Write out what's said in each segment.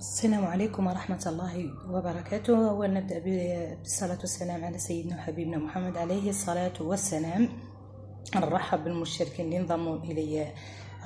السلام عليكم ورحمة الله وبركاته. ونبدأ بالصلاة والسلام على سيدنا وحبيبنا محمد عليه الصلاة والسلام. نرحب بالمشتركين اللي انضموا إلي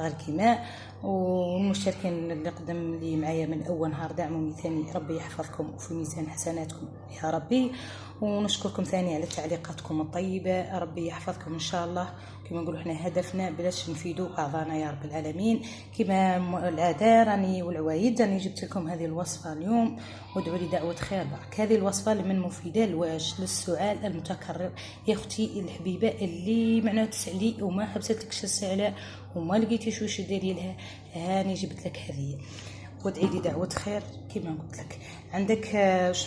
غير كيما، والمشتركين اللي قدم لي معايا من أول نهار دعموا ثاني. ربي يحفظكم وفي ميزان حسناتكم يا ربي، ونشكركم ثاني على تعليقاتكم الطيبة. ربي يحفظكم إن شاء الله. كما نقولوا احنا هدفنا بلاش نفيدوا بعضنا يا رب العالمين. كما العادة راني والعوايد راني جبت لكم هذه الوصفة اليوم، وادعوا لي دعوة خير برك. هذه الوصفة من مفيدة لواش للسؤال المتكرر يا اختي الحبيبة اللي معناها تسألي وما حبستلكش السؤال وما لقيتيش واش ديري لها، هاني جبت لك هذه. وادعي لي دعوة خير كما قلت لك. عندك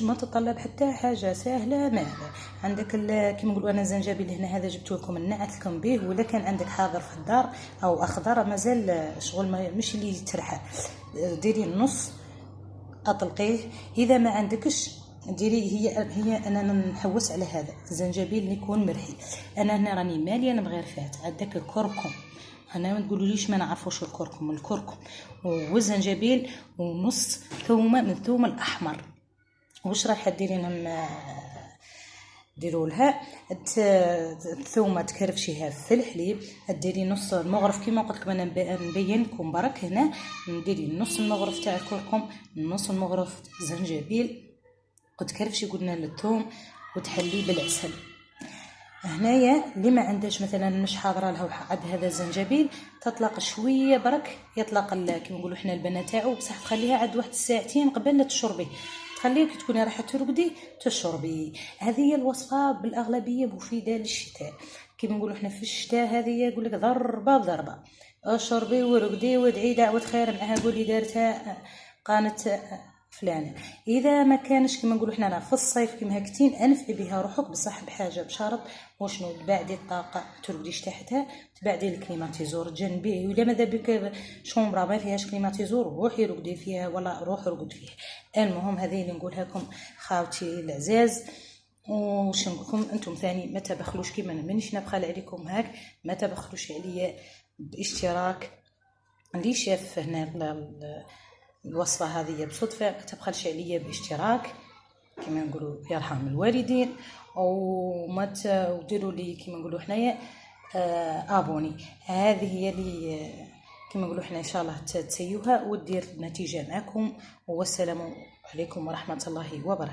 ما تطلب حتى حاجه سهله ماهله. عندك كما نقولوا انا الزنجبيل هنا هذا جبت لكم نعت لكم به، ولا كان عندك حاضر في الدار او اخضر مازال شغل مش اللي ترحى، ديري النص اطلقيه. اذا ما عندكش ديري هي انا نحوس على هذا الزنجبيل يكون مرحي. انا هنا راني ماليه بغرفات. عندك الكركم، انا ما تقولوليش ما نعرفوش الكركم والزنجبيل، ونص ثومه من الثوم الاحمر. واش راح ديري لهم ديروا لها الثومه تكرفشيها في الحليب. ديري نص المغرف كيما قلت لكم انا نبين لكم برك. هنا نديري نص المغرف تاع الكركم، نص المغرف زنجبيل، وتكرفشي قلنا للثوم وتحلي بالعسل. هنايا اللي ما عندهاش مثلا مش حاضره لها عاد هذا الزنجبيل تطلق شويه برك، يطلق كيما نقولوا احنا البنه تاعو، بصح تخليها عاد واحد الساعتين قبل لا تشربيه. تخليه تكوني راح ترقدي تشربي. هذه هي الوصفه بالاغلبيه مفيده للشتاء. كيما نقولوا احنا في الشتاء هذه يقول لك ضربه بضربه. اشربي ورقدي وادعي دعوه خير معها، قولي دارتها قانت فلانه. اذا ما كانش كما نقولوا حنا في الصيف كما هكتين انفعي بها روحك، بصح بحاجه بشرط وشنو تبعدي الطاقه ترقديش تحتها، تبعدي الكليماتيزور جنبيه. ولا ماذا بك شومبره ما فيهاش كليماتيزور روحي رقدي فيها ولا روح رقد فيها. المهم هذه اللي نقولها لكم خاوتي العزاز. وش نقول لكم انتم ثاني ما تبخلوش كيما انا مانيش نبخل عليكم هاك، ما تبخلوش عليا باشتراك. اللي شاف هنا الوصفه هذه بصدفه ما تبخلش عليا باشتراك كما نقولوا يرحم الوالدين، وما تديروا لي كما نقولوا حنايا ابوني. هذه هي اللي كما نقولوا حنا ان شاء الله تسيوها ودير نتيجه معكم. والسلام عليكم ورحمه الله وبركاته.